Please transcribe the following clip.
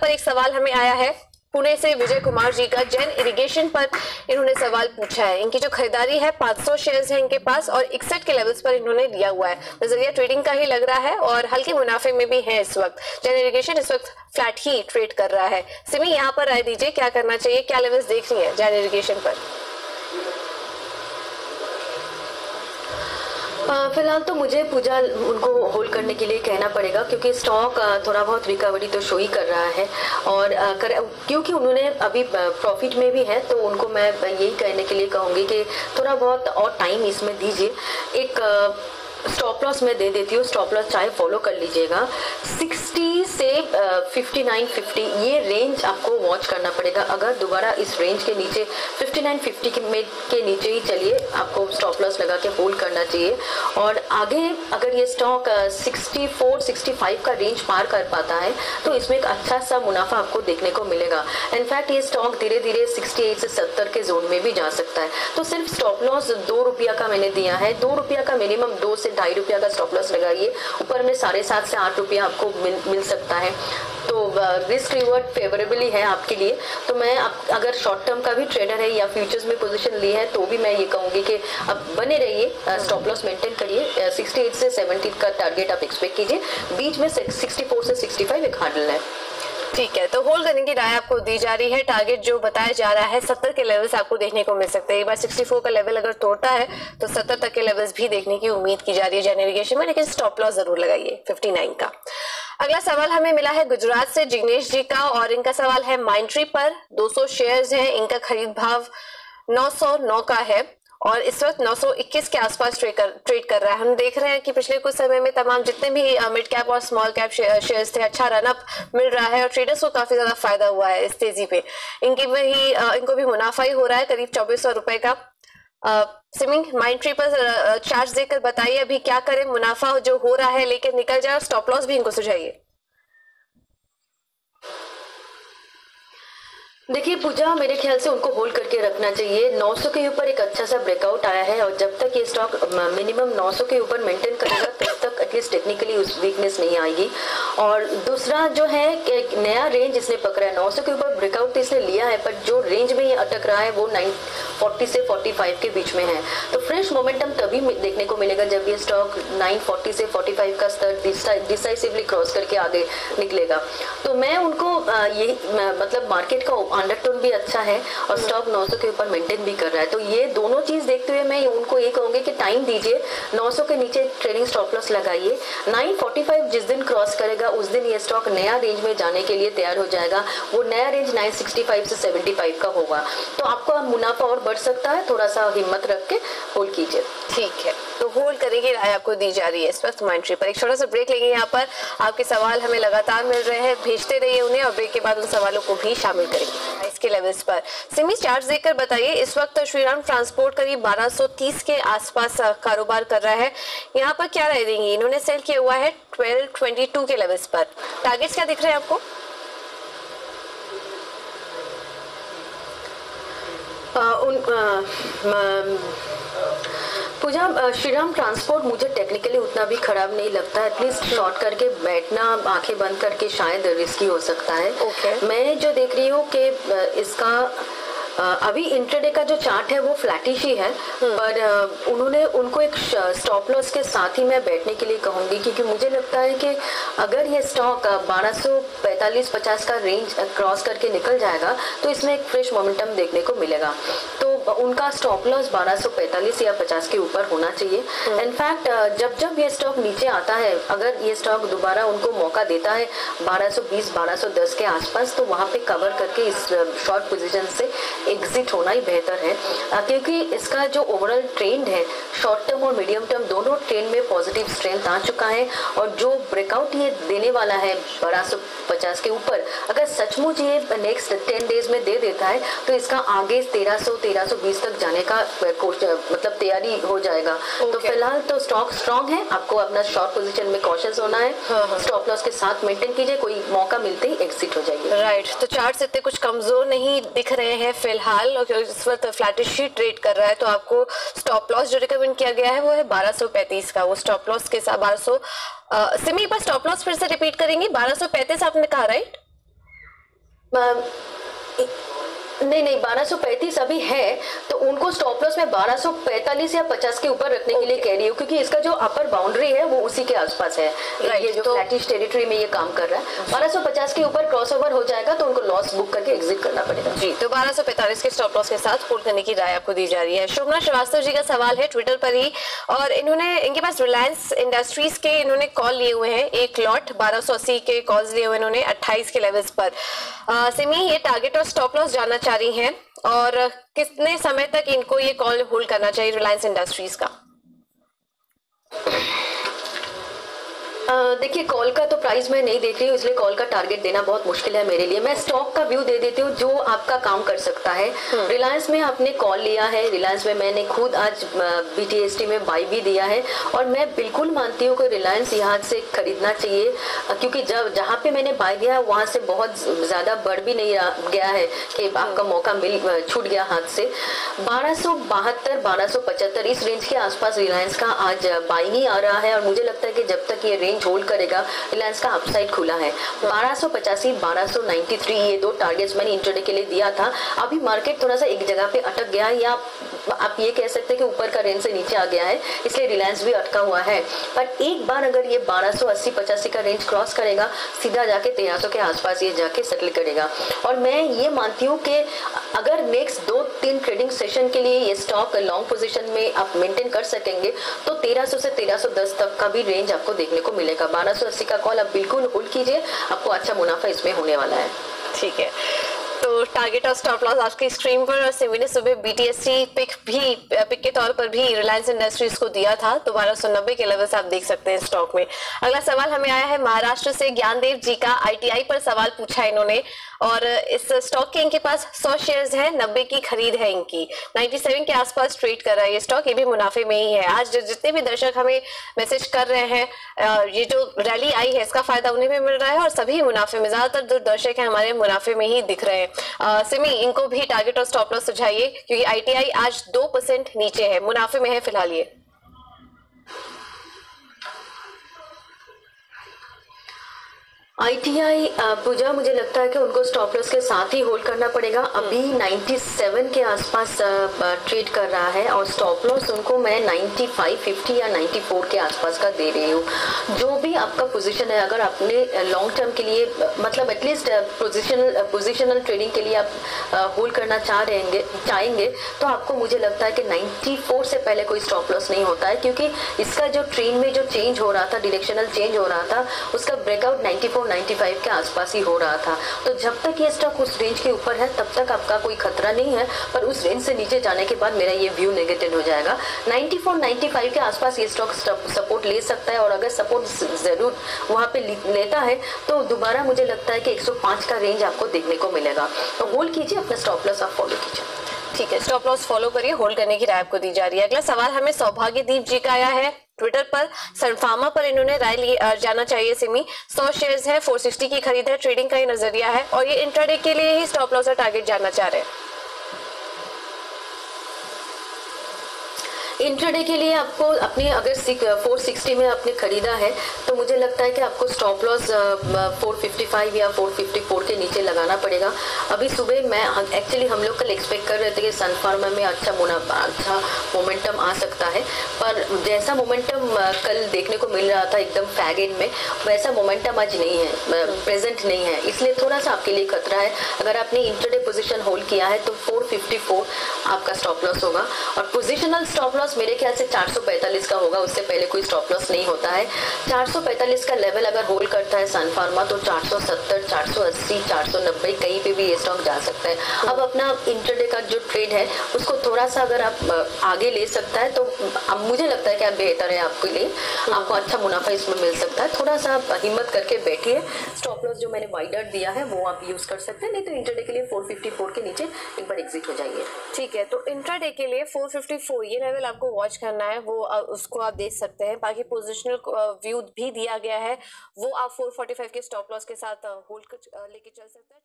पर एक सवाल हमें आया है पुणे से विजय कुमार जी का। जैन इरिगेशन पर इन्होंने सवाल पूछा है। इनकी जो खरीदारी है 500 शेयर्स है इनके पास और 61 के लेवल्स पर इन्होंने लिया हुआ है। नजरिया ट्रेडिंग का ही लग रहा है और हल्के मुनाफे में भी है इस वक्त। जैन इरिगेशन इस वक्त फ्लैट ही ट्रेड कर रहा है। सिमी यहाँ पर राय दीजिए, क्या करना चाहिए, क्या लेवल्स देखनी है जैन इरिगेशन पर? फिलहाल तो मुझे पूजा उनको होल्ड करने के लिए कहना पड़ेगा, क्योंकि स्टॉक थोड़ा बहुत रिकवरी तो शो ही कर रहा है और क्योंकि उन्होंने अभी प्रॉफिट में भी है तो उनको मैं यही कहने के लिए कहूँगी कि थोड़ा बहुत और टाइम इसमें दीजिए। एक स्टॉप लॉस मैं दे देती हूँ, स्टॉप लॉस चाहे फॉलो कर लीजिएगा। 60 से 59.50 ये रेंज आपको वॉच करना पड़ेगा। अगर दोबारा इस रेंज के नीचे 59.50 के नीचे ही चलिए, आपको स्टॉप लॉस लगा के होल्ड करना चाहिए। और आगे अगर ये स्टॉक 64-65 का रेंज पार कर पाता है तो इसमें एक अच्छा सा मुनाफा आपको देखने को मिलेगा। इनफैक्ट ये स्टॉक धीरे धीरे 68 से 70 के जोन में भी जा सकता है। तो सिर्फ स्टॉप लॉस 2 रुपया का मैंने दिया है, 2 रुपया का मिनिमम 2 से 2.5 रुपया का स्टॉप लॉस लगाइए। ऊपर में 7.5 से 8 रुपया आपको मिल सकता है। तो रिस्क रिवॉर्ड फेवरेबली है आपके लिए। तो मैं अगर शॉर्ट टर्म का भी ट्रेडर है या फ्यूचर्स में पोजीशन ली है तो भी मैं ये कहूँगी कि अब बने रहिए, स्टॉप लॉस मेंटेन करिए। 68 से 70 का टारगेट आप एक्सपेक्ट कीजिए। बीच में 64 से 65 एक हार्डल है। ठीक है, तो होल्ड करने की राय आपको दी जा रही है। टारगेट जो बताया जा रहा है 70 के लेवल्स आपको देखने को मिल सकते हैं। एक बार 64 का लेवल अगर तोड़ता है तो 70 तक के लेवल्स भी देखने की उम्मीद की जा रही है जैन इरिगेशन में, लेकिन स्टॉप लॉस जरूर लगाइए 59 का। अगला सवाल हमें मिला है गुजरात से जिग्नेश जी का और इनका सवाल है माइंट्री पर 200 शेयर्स हैं। इनका खरीद भाव 909 का है और इस वक्त 921 के आसपास ट्रेड कर रहा है। हम देख रहे हैं कि पिछले कुछ समय में तमाम जितने भी मिड कैप और स्मॉल कैप शेयर्स थे, अच्छा रनअप मिल रहा है और ट्रेडर्स को काफी ज्यादा फायदा हुआ है इस तेजी पे। इनको भी मुनाफा ही हो रहा है करीब 2400 रुपए का। सिमिंग माइंट्री पर चार्ज देकर बताइए अभी क्या करें, मुनाफा जो हो रहा है लेकर निकल जाए और स्टॉप लॉस भी इनको सुझाइए। देखिए पूजा, मेरे ख्याल से उनको होल्ड करके रखना चाहिए। 900 के ऊपर एक अच्छा सा ब्रेकआउट आया है और जब तक ये स्टॉक मिनिमम 900 के ऊपर मेंटेन करेगा तब तक एटलीस्ट टेक्निकली उस वीकनेस नहीं आएगी। और दूसरा जो है कि नया रेंज इसने पकड़ा है, 900 के ऊपर ब्रेकआउट इसने लिया है, पर जो रेंज में ये अटक रहा है वो 940 से 45 के बीच में है। तो फ्रेश मोमेंटम तभी देखने को मिलेगा जब ये स्टॉक 940 से 45 का स्तर डिसाइसिवली क्रॉस करके आगे निकलेगा। तो मैं उनको यही मतलब मार्केट का अंडरटोन भी अच्छा है और स्टॉक 900 के ऊपर मेंटेन भी कर रहा है। तो ये दोनों चीज देखते हुए मैं उनको ये कहूंगी कि टाइम दीजिए, 900 के नीचे ट्रेडिंग स्टॉप लॉस लगाइए। 945 जिस दिन क्रॉस करेगा उस दिन ये स्टॉक नया रेंज में जाने के लिए तैयार हो जाएगा। वो नया रेंज 965 से 75 का होगा। तो आपको मुनाफा और बढ़ सकता है, थोड़ा सा हिम्मत रख के होल्ड कीजिए। ठीक है, तो होल्ड करेंगे राय आपको दी जा रही है इस वक्त माइंट्री पर। एक छोटा सा ब्रेक लेंगे। यहाँ पर आपके सवाल हमें लगातार मिल रहे हैं, भेजते रहिए उन्हें और ब्रेक के बाद उन सवालों को भी शामिल करेंगे इसके लेवल्स पर। सिमी चार्ज देकर बताइए, इस वक्त श्रीराम ट्रांसपोर्ट करीब 1230 के आसपास कारोबार कर रहा है, यहाँ पर क्या राय देंगे? इन्होंने सेल किया हुआ है 1222 के लेवल्स पर। टारगेट्स क्या दिख रहे हैं आपको? पूजा, श्रीराम ट्रांसपोर्ट मुझे टेक्निकली उतना भी खराब नहीं लगता। एटलीस्ट शॉर्ट करके बैठना, आंखें बंद करके शायद रिस्की हो सकता है। मैं जो देख रही हूँ कि इसका अभी इंट्राडे का जो चार्ट है वो फ्लैटिश ही है, पर उनको एक स्टॉप लॉस के साथ ही मैं बैठने के लिए कहूंगी, क्योंकि मुझे लगता है कि अगर ये स्टॉक 1245-50 का रेंज क्रॉस करके निकल जाएगा तो इसमें एक फ्रेश मोमेंटम देखने को मिलेगा। तो उनका स्टॉप लॉस 1245 या 50 के ऊपर होना चाहिए। इनफैक्ट जब ये स्टॉक नीचे आता है, अगर ये स्टॉक दोबारा उनको मौका देता है 1220-1210 के आसपास, तो वहां पे कवर करके इस शॉर्ट पोजीशन से एग्जिट होना ही बेहतर है, क्योंकि इसका जो ओवरऑल ट्रेंड है शॉर्ट टर्म और मीडियम टर्म दोनों ट्रेंड में पॉजिटिव स्ट्रेंथ आ चुका है। और जो ब्रेकआउट ये देने वाला है 1250 के ऊपर, अगर सचमुच ये नेक्स्ट 10 डेज में दे देता है तो इसका आगे 1300-1320 तक जाने का मतलब तैयारी हो जाएगा। तो फिलहाल तो स्टॉक स्ट्रांग है, आपको अपना शॉर्ट पोजीशन में कॉशियस होना है। स्टॉप लॉस के साथ मेंटेन कीजिए, कोई मौका मिलते ही एग्जिट हो जाएगी। राइट, तो चार्ट इतने कुछ कमजोर नहीं दिख रहे हैं फिलहाल और इस वक्त फ्लैटिश ही ट्रेड कर रहा है। तो आपको स्टॉप लॉस जो रिकमेंड किया गया है वो है 1235 का। वो स्टॉप लॉस के साथ 1200 सिमी पर स्टॉप लॉस फिर से रिपीट करेंगे, 1235 आपने कहा, राइट? नहीं 1235 अभी है, तो उनको स्टॉप लॉस में 1245 या 50 के ऊपर रखने के लिए कह रही हूँ, क्योंकि इसका जो अपर बाउंड्री है वो उसी के आसपास है। ये जो फ्लैटिश टेरिटरी में ये काम कर रहा है, 1250 के ऊपर क्रॉसओवर हो जाएगा तो उनको लॉस बुक करके एग्जिट करना पड़ेगा। जी, तो 1245 के स्टॉप लॉस के साथ होल्ड करने की राय आपको दी जा रही है। शोभना श्रीवास्तव जी का सवाल है ट्विटर पर ही, और इनके पास रिलायंस इंडस्ट्रीज के इन्होंने कॉल लिए हुए हैं, एक लॉट 1280 के कॉल्स लिए हुए इन्होंने 28 के लेवल्स पर। सिमी ये टारगेट और स्टॉप लॉस जानना चाह रही हैं, और कितने समय तक इनको ये कॉल होल्ड करना चाहिए रिलायंस इंडस्ट्रीज का? देखिए, कॉल का तो प्राइस मैं नहीं देख रही हूँ, इसलिए कॉल का टारगेट देना बहुत मुश्किल है मेरे लिए। मैं स्टॉक का व्यू दे देती हूँ जो आपका काम कर सकता है। रिलायंस में आपने कॉल लिया है, रिलायंस में मैंने खुद आज BTST में बाई भी दिया है, और मैं बिल्कुल मानती हूँ कि रिलायंस यहाँ से खरीदना चाहिए, क्योंकि जहाँ पे मैंने बाई दिया वहाँ से बहुत ज्यादा बढ़ भी नहीं गया है कि आपका मौका छूट गया हाथ से। 1272 1275 इस रेंज के आसपास रिलायंस का आज बाइंग आ रहा है, और मुझे लगता है कि जब तक ये रेंज होल्ड करेगा रिलायंस का अपसाइड खुला है। 1285 1293 ये दो टारगेट्स मैंने इंट्राडे के लिए दिया था। अभी मार्केट थोड़ा सा एक जगह पे अटक गया है, या आप ये कह सकते हैं कि ऊपर का रेंज से नीचे आ गया है, इसलिए रिलायंस भी अटका हुआ है। पर एक बार अगर ये 1280 85 का रेंज क्रॉस करेगा, सीधा जाके 1300 के आसपास ये जाके सेटल करेगा। और मैं ये मानती हूँ कि अगर नेक्स्ट 2-3 ट्रेडिंग सेशन के लिए ये स्टॉक लॉन्ग पोजीशन में आप मेंटेन कर सकेंगे तो 1300 से 1310 तक का भी रेंज आपको देखने को मिलेगा। 1280 का कॉल आप बिल्कुल होल्ड कीजिए, आपको अच्छा मुनाफा इसमें होने वाला है। ठीक है, तो टारगेट और स्टॉप लॉस आपकी स्क्रीन पर, और सिमी ने सुबह BTST पिक के तौर पर भी रिलायंस इंडस्ट्रीज को दिया था, तो 1290 के लेवल्स आप देख सकते हैं स्टॉक में। अगला सवाल हमें आया है महाराष्ट्र से ज्ञानदेव जी का। ITI पर सवाल पूछा है इन्होंने, और इस स्टॉक के इनके पास 100 शेयर्स हैं, 90 की खरीद है इनकी, 97 के आसपास ट्रेड कर रहा है ये स्टॉक, ये भी मुनाफे में ही है। आज जितने भी दर्शक हमें मैसेज कर रहे हैं, ये जो रैली आई है इसका फायदा उन्हें भी मिल रहा है, और सभी मुनाफे में, ज्यादातर जो दर्शक है हमारे मुनाफे में ही दिख रहे हैं। सिमी इनको भी टारगेट और स्टॉप लॉस सुझाइए, क्योंकि ITI आज 2% नीचे है, मुनाफे में है फिलहाल ये। ITI पूजा, मुझे लगता है कि उनको स्टॉप लॉस के साथ ही होल्ड करना पड़ेगा। अभी 97 के आसपास ट्रेड कर रहा है, और स्टॉप लॉस उनको मैं 95 50 या 94 के आसपास का दे रही हूँ। जो भी आपका पोजीशन है, अगर आपने लॉन्ग टर्म के लिए, मतलब एटलीस्ट पोजिशनल ट्रेडिंग के लिए आप होल्ड करना चाहेंगे तो आपको, मुझे लगता है कि 94 से पहले कोई स्टॉप लॉस नहीं होता है, क्योंकि इसका जो ट्रेंड में जो चेंज हो रहा था, डायरेक्शनल चेंज हो रहा था, उसका ब्रेकआउट 94-95 के आसपास ही हो रहा था। तो जब तक ये स्टॉक उस रेंज के ऊपर है तब तक आपका कोई खतरा नहीं है, पर उस रेंज से नीचे जाने के बाद मेरा ये व्यू नेगेटिव हो जाएगा। 94-95 के आसपास ये स्टॉक सपोर्ट ले सकता है, और अगर सपोर्ट जरूर वहां पे लेता है तो दोबारा मुझे लगता है कि 105 का रेंज आपको देखने को मिलेगा। तो होल्ड कीजिए, अपना स्टॉप लॉस आप फॉलो कीजिए। ठीक है, स्टॉप लॉस फॉलो करिए, होल्ड करने की राय आपको दी जा रही है। अगला सवाल हमें सौभाग्यदीप जी का आया है ट्विटर पर। सन फार्मा पर इन्होंने राय जाना चाहिए सिमी। 100 शेयर्स है, 460 की खरीद है, ट्रेडिंग का ही नजरिया है, और ये इंट्राडे के लिए ही स्टॉप लॉस और टारगेट जानना चाह रहे हैं। इंट्राडे के लिए आपको अपने, अगर 460 में आपने खरीदा है तो मुझे लगता है कि आपको स्टॉप लॉस 455 या 454 के नीचे लगाना पड़ेगा। अभी सुबह मैं एक्चुअली हम लोग कल एक्सपेक्ट कर रहे थे कि सन फार्मा में अच्छा मोमेंटम आ सकता है, पर जैसा मोमेंटम कल देखने को मिल रहा था एकदम फैग इन में, वैसा मोमेंटम आज नहीं है, प्रेजेंट नहीं है, इसलिए थोड़ा सा आपके लिए खतरा है। अगर आपने इंट्राडे पोजीशन होल्ड किया है तो 454 आपका स्टॉप लॉस होगा, और पोजिशनल स्टॉप लॉस मेरे ख्याल से 445 का होगा, उससे पहले कोई स्टॉप लॉस नहीं होता है। 445 का लेवल अगर होल्ड करता है सन फार्मा तो 470 480 490 कहीं पे भी ये स्टॉक जा सकता है। अब अपना इंट्राडे का जो ट्रेड है उसको थोड़ा सा अगर आप आगे ले सकता है तो अब मुझे लगता है कि आप बेहतर है आपके लिए, आपको अच्छा मुनाफा इसमें मिल सकता है। थोड़ा सा आप हिम्मत करके बैठिए, स्टॉप लॉस जो मैंने वाइडर दिया है वो आप यूज कर सकते हैं, नहीं तो इंट्राडे के लिए 454 के नीचे एक बार एग्जिट हो जाइए। ठीक है, तो इंट्राडे के लिए 454 ये लेवल आपको वॉच करना है, वो उसको आप देख सकते हैं। बाकी पोजिशनल व्यू भी दिया गया है, वो आप 445 के स्टॉप लॉस के साथ होल्ड लेके चल सकते हैं।